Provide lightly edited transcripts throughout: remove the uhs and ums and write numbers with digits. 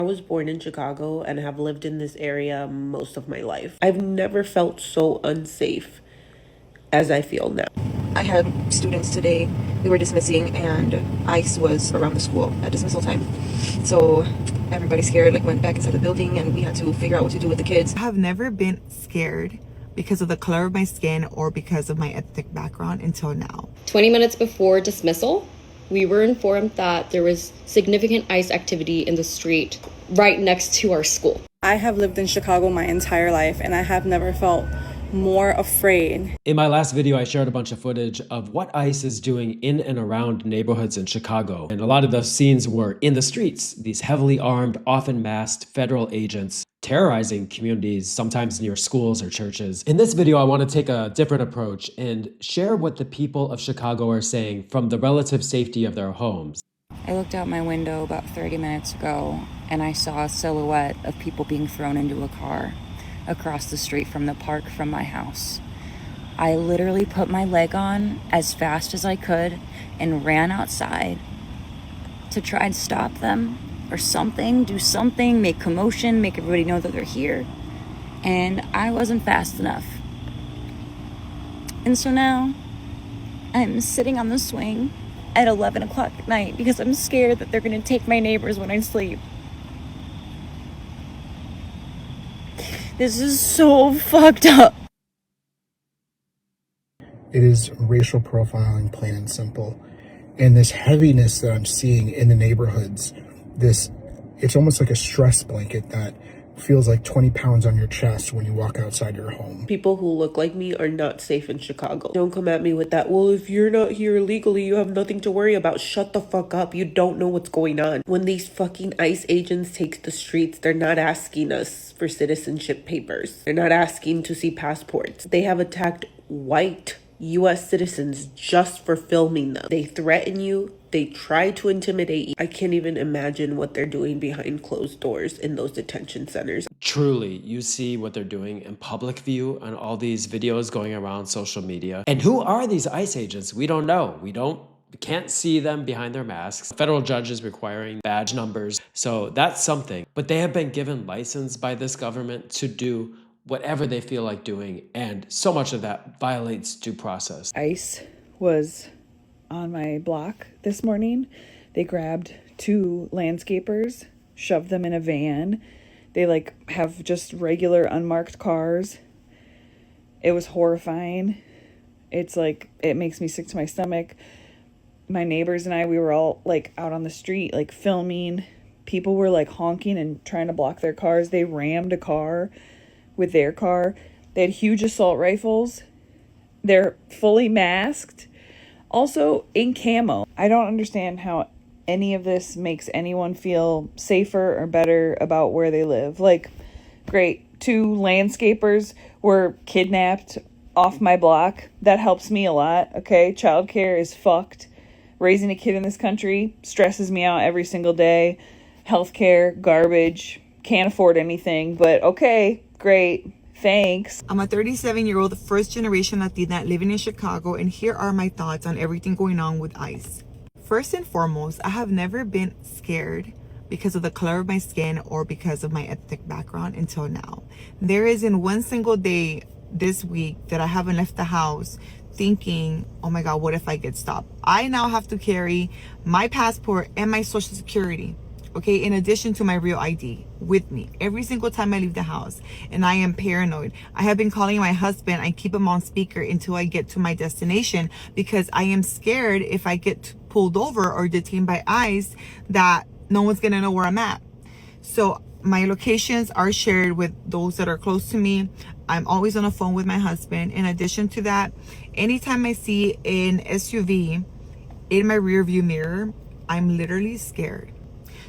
I was born in Chicago and have lived in this area most of my life. I've never felt so unsafe as I feel now. I had students today, we were dismissing, and ICE was around the school at dismissal time. So everybody scared, went back inside the building, and we had to figure out what to do with the kids. I have never been scared because of the color of my skin or because of my ethnic background until now. 20 minutes before dismissal, we were informed that there was significant ICE activity in the street right next to our school. I have lived in Chicago my entire life, and I have never felt more afraid. In my last video, I shared a bunch of footage of what ICE is doing in and around neighborhoods in Chicago. And a lot of those scenes were in the streets, these heavily armed, often masked federal agents terrorizing communities, sometimes near schools or churches. In this video, I want to take a different approach and share what the people of Chicago are saying from the relative safety of their homes. I looked out my window about 30 minutes ago and I saw a silhouette of people being thrown into a car across the street from the park from my house. I literally put my leg on as fast as I could and ran outside to try and stop them or something, do something, make commotion, make everybody know that they're here. And I wasn't fast enough. And so now I'm sitting on the swing at 11 o'clock at night because I'm scared that they're gonna take my neighbors when I sleep. This is so fucked up. It is racial profiling, plain and simple. And this heaviness that I'm seeing in the neighborhoods, it's almost like a stress blanket that feels like 20 pounds on your chest when you walk outside your home. People who look like me are not safe in Chicago. Don't come at me with that, well, if you're not here illegally, you have nothing to worry about. Shut the fuck up. You don't know what's going on. When these fucking ICE agents take the streets, they're not asking us for citizenship papers. They're not asking to see passports. They have attacked white U.S. citizens just for filming them. They threaten you. They try to intimidate you. I can't even imagine what they're doing behind closed doors in those detention centers. Truly, you see what they're doing in public view on all these videos going around social media. And who are these ICE agents? We don't know. We can't see them behind their masks. Federal judges requiring badge numbers. So that's something. But they have been given license by this government to do whatever they feel like doing. And so much of that violates due process. ICE was on my block this morning. They grabbed 2 landscapers, shoved them in a van. They have just regular unmarked cars. It was horrifying. It's it makes me sick to my stomach. My neighbors and I, we were all out on the street, filming. People were honking and trying to block their cars. They rammed a car with their car. They had huge assault rifles. They're fully masked. Also in camo. I don't understand how any of this makes anyone feel safer or better about where they live. Great, 2 landscapers were kidnapped off my block. That helps me a lot, okay? Childcare is fucked. Raising a kid in this country stresses me out every single day. Healthcare, garbage, can't afford anything, but okay, great. Thanks. I'm a 37-year-old first-generation Latina living in Chicago, and here are my thoughts on everything going on with ICE. First and foremost, I have never been scared because of the color of my skin or because of my ethnic background until now. There isn't one single day this week that I haven't left the house thinking, oh my God, what if I get stopped? I now have to carry my passport and my social security, okay, in addition to my real ID with me every single time I leave the house. And I am paranoid. I have been calling my husband. I keep him on speaker until I get to my destination because I am scared if I get pulled over or detained by ICE that no one's gonna know where I'm at. So my locations are shared with those that are close to me. I'm always on the phone with my husband. In addition to that, anytime I see an SUV in my rear view mirror, I'm literally scared.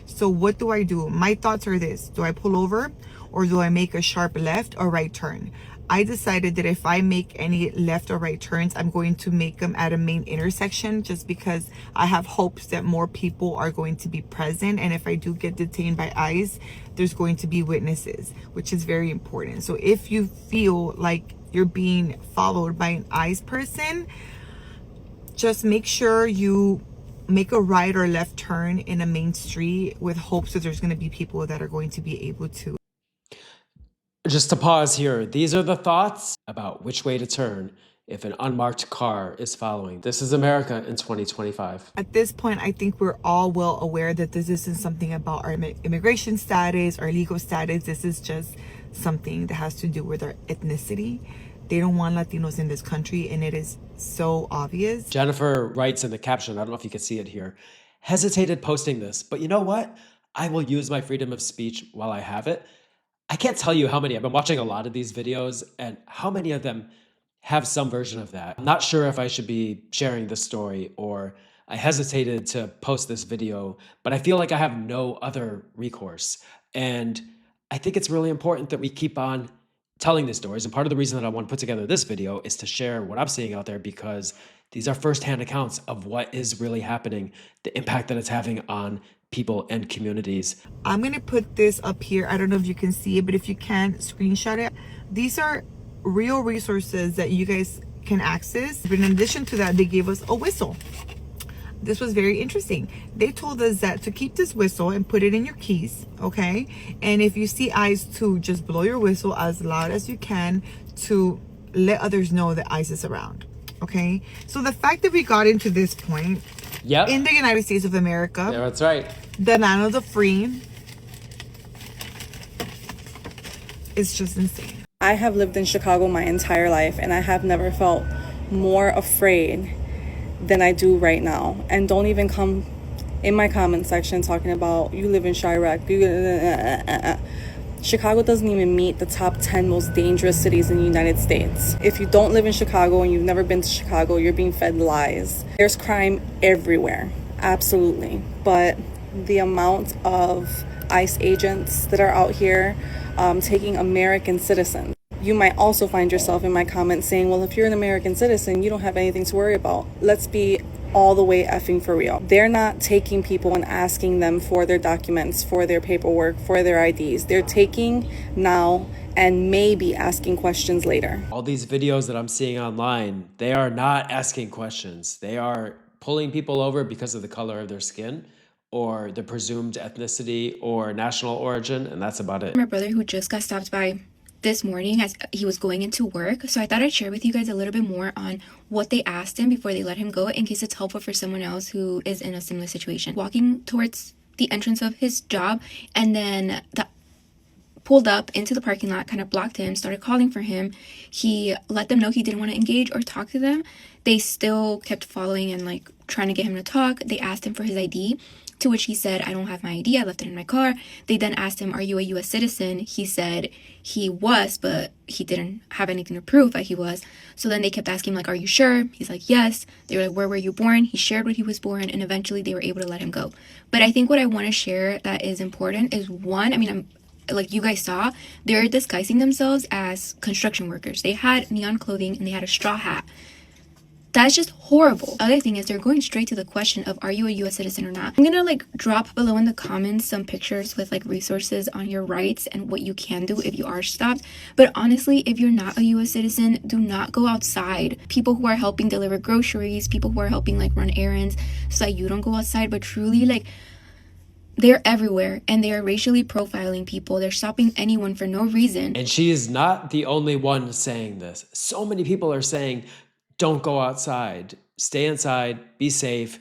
So what do I do? My thoughts are this: do I pull over or do I make a sharp left or right turn? I decided that if I make any left or right turns, I'm going to make them at a main intersection just because I have hopes that more people are going to be present. And if I do get detained by ICE, there's going to be witnesses, which is very important. So if you feel like you're being followed by an ICE person, just make sure you make a right or left turn in a main street with hopes that there's going to be people that are going to be able to. Just to pause here, these are the thoughts about which way to turn if an unmarked car is following. This is America in 2025. At this point, I think we're all well aware that this isn't something about our immigration status, our legal status. This is just something that has to do with our ethnicity. They don't want Latinos in this country, and it is so obvious. Jennifer writes in the caption, I don't know if you can see it here, hesitated posting this, but you know what? I will use my freedom of speech while I have it. I can't tell you how many. I've been watching a lot of these videos and how many of them have some version of that. I'm not sure if I should be sharing this story, or I hesitated to post this video, but I feel like I have no other recourse. And I think it's really important that we keep on telling these stories. And part of the reason that I want to put together this video is to share what I'm seeing out there, because these are firsthand accounts of what is really happening, the impact that it's having on people and communities. I'm going to put this up here. I don't know if you can see it, but if you can, screenshot it. These are real resources that you guys can access. But in addition to that, they gave us a whistle. This was very interesting. They told us that to keep this whistle and put it in your keys, okay? And if you see ICE, to just blow your whistle as loud as you can to let others know that ICE is around, okay? So the fact that we got into this point in the United States of America, yeah, that's right, the land of the free, is just insane. I have lived in Chicago my entire life, and I have never felt more afraid than I do right now. And don't even come in my comment section talking about you live in Chirac. Chicago doesn't even meet the top 10 most dangerous cities in the United States. If you don't live in Chicago and you've never been to Chicago, you're being fed lies. There's crime everywhere, absolutely. But the amount of ICE agents that are out here taking American citizens. You might also find yourself in my comments saying, well, if you're an American citizen, you don't have anything to worry about. Let's be all the way effing for real. They're not taking people and asking them for their documents, for their paperwork, for their IDs. They're taking now and maybe asking questions later. All these videos that I'm seeing online, they are not asking questions. They are pulling people over because of the color of their skin, or the presumed ethnicity or national origin, and that's about it. My brother, who just got stopped by this morning as he was going into work, so I thought I'd share with you guys a little bit more on what they asked him before they let him go, in case it's helpful for someone else who is in a similar situation. Walking towards the entrance of his job, and then pulled up into the parking lot, kind of blocked him, started calling for him. He let them know he didn't want to engage or talk to them. They still kept following and like trying to get him to talk. They asked him for his ID, to which he said, I don't have my ID, I left it in my car. They then asked him, are you a U.S. citizen? He said he was, but he didn't have anything to prove that he was. So then they kept asking him, like, are you sure? He's like, yes. They were like, where were you born? He shared where he was born, and eventually they were able to let him go. But I think what I want to share that is important is, one, I mean, I'm like you guys saw, they're disguising themselves as construction workers. They had neon clothing and they had a straw hat. That's just horrible. Other thing is, they're going straight to the question of, are you a U.S. citizen or not? I'm gonna like drop below in the comments some pictures with like resources on your rights and what you can do if you are stopped. But honestly, if you're not a U.S. citizen, do not go outside. People who are helping deliver groceries, people who are helping like run errands, so that you don't go outside. But truly, like, they're everywhere, and they are racially profiling people. They're stopping anyone for no reason. And she is not the only one saying this. So many people are saying, don't go outside, stay inside, be safe.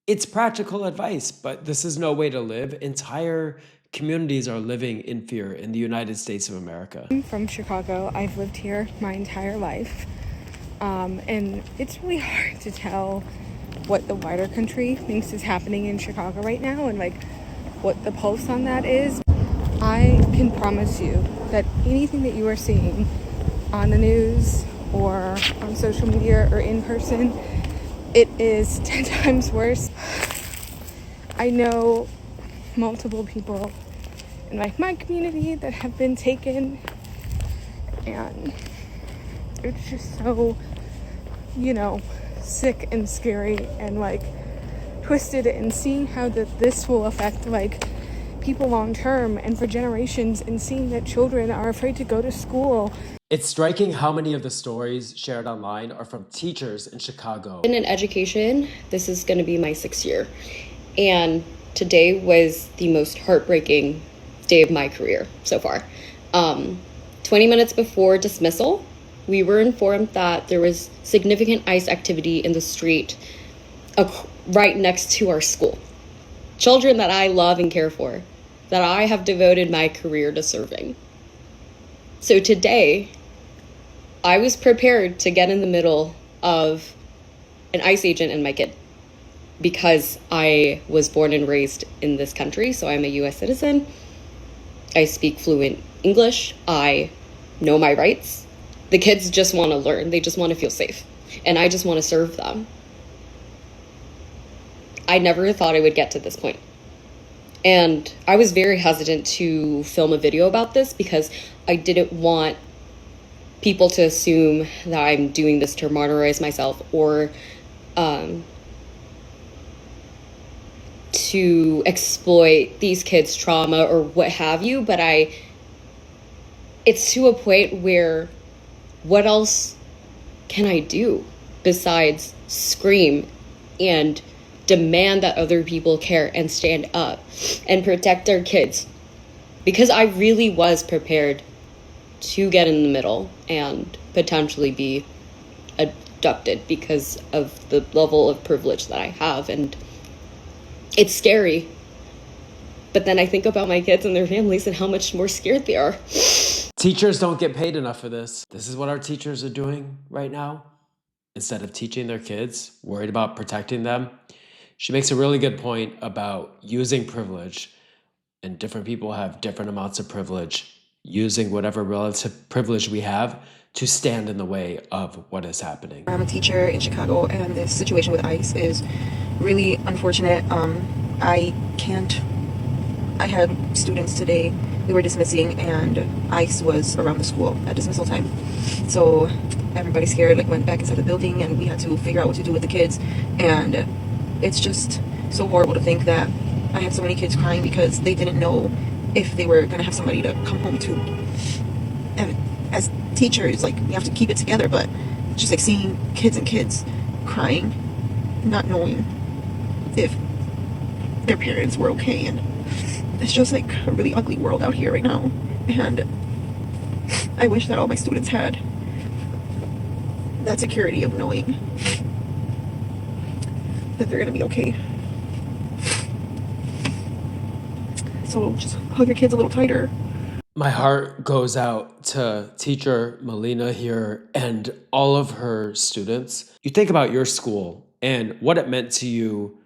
It's practical advice, but this is no way to live. Entire communities are living in fear in the United States of America. I'm from Chicago. I've lived here my entire life. And it's really hard to tell what the wider country thinks is happening in Chicago right now and like what the pulse on that is. I can promise you that anything that you are seeing on the news or on social media or in person, it is 10 times worse. I know multiple people in like my community that have been taken, and it's just so, you know, sick and scary and like twisted, and seeing how that this will affect like people long term and for generations, and seeing that children are afraid to go to school. It's striking how many of the stories shared online are from teachers in Chicago. In education, this is going to be my 6th year. And today was the most heartbreaking day of my career so far. 20 minutes before dismissal, we were informed that there was significant ICE activity in the street right next to our school. Children that I love and care for, that I have devoted my career to serving. So today, I was prepared to get in the middle of an ICE agent and my kid, because I was born and raised in this country, so I'm a US citizen. I speak fluent English. I know my rights. The kids just want to learn. They just want to feel safe. And I just want to serve them. I never thought I would get to this point. And I was very hesitant to film a video about this because I didn't want people to assume that I'm doing this to martyrize myself or to exploit these kids' trauma or what have you. But it's to a point where what else can I do besides scream and demand that other people care and stand up and protect their kids? Because I really was prepared to get in the middle and potentially be abducted because of the level of privilege that I have. And it's scary. But then I think about my kids and their families and how much more scared they are. Teachers don't get paid enough for this. This is what our teachers are doing right now. Instead of teaching their kids, worried about protecting them. She makes a really good point about using privilege, and different people have different amounts of privilege, using whatever relative privilege we have to stand in the way of what is happening. I'm a teacher in Chicago, and this situation with ICE is really unfortunate. I had students today, we were dismissing, and ICE was around the school at dismissal time. So everybody scared, went back inside the building, and we had to figure out what to do with the kids. And it's just so horrible to think that I had so many kids crying because they didn't know if they were going to have somebody to come home to. And as teachers, we have to keep it together, but it's just seeing kids and kids crying, not knowing if their parents were okay. And it's just a really ugly world out here right now. And I wish that all my students had that security of knowing that they're gonna be okay. So just hug your kids a little tighter. My heart goes out to teacher Melina here and all of her students. You think about your school and what it meant to you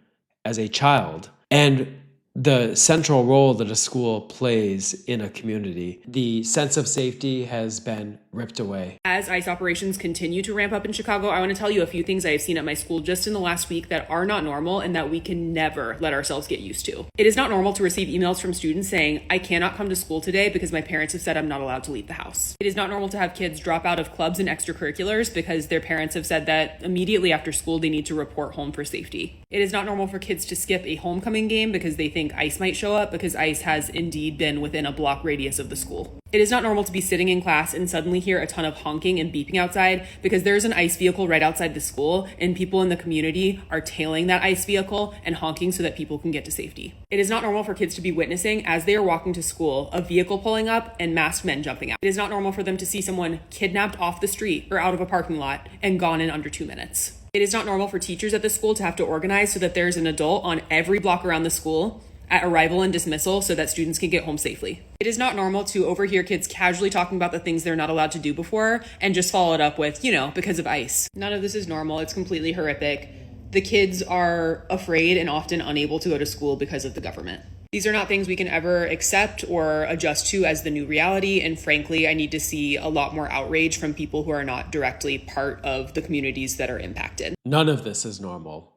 as a child and the central role that a school plays in a community. The sense of safety has been ripped away. As ICE operations continue to ramp up in Chicago, I want to tell you a few things I have seen at my school just in the last week that are not normal and that we can never let ourselves get used to. It is not normal to receive emails from students saying, "I cannot come to school today because my parents have said I'm not allowed to leave the house." It is not normal to have kids drop out of clubs and extracurriculars because their parents have said that immediately after school they need to report home for safety. It is not normal for kids to skip a homecoming game because they think ICE might show up, because ICE has indeed been within a block radius of the school. It is not normal to be sitting in class and suddenly hear a ton of honking and beeping outside because there's an ICE vehicle right outside the school and people in the community are tailing that ICE vehicle and honking so that people can get to safety. It is not normal for kids to be witnessing, as they are walking to school, a vehicle pulling up and masked men jumping out. It is not normal for them to see someone kidnapped off the street or out of a parking lot and gone in under 2 minutes. It is not normal for teachers at the school to have to organize so that there's an adult on every block around the school at arrival and dismissal so that students can get home safely. It is not normal to overhear kids casually talking about the things they're not allowed to do before and just follow it up with, because of ICE. None of this is normal. It's completely horrific. The kids are afraid and often unable to go to school because of the government. These are not things we can ever accept or adjust to as the new reality. And frankly, I need to see a lot more outrage from people who are not directly part of the communities that are impacted. None of this is normal.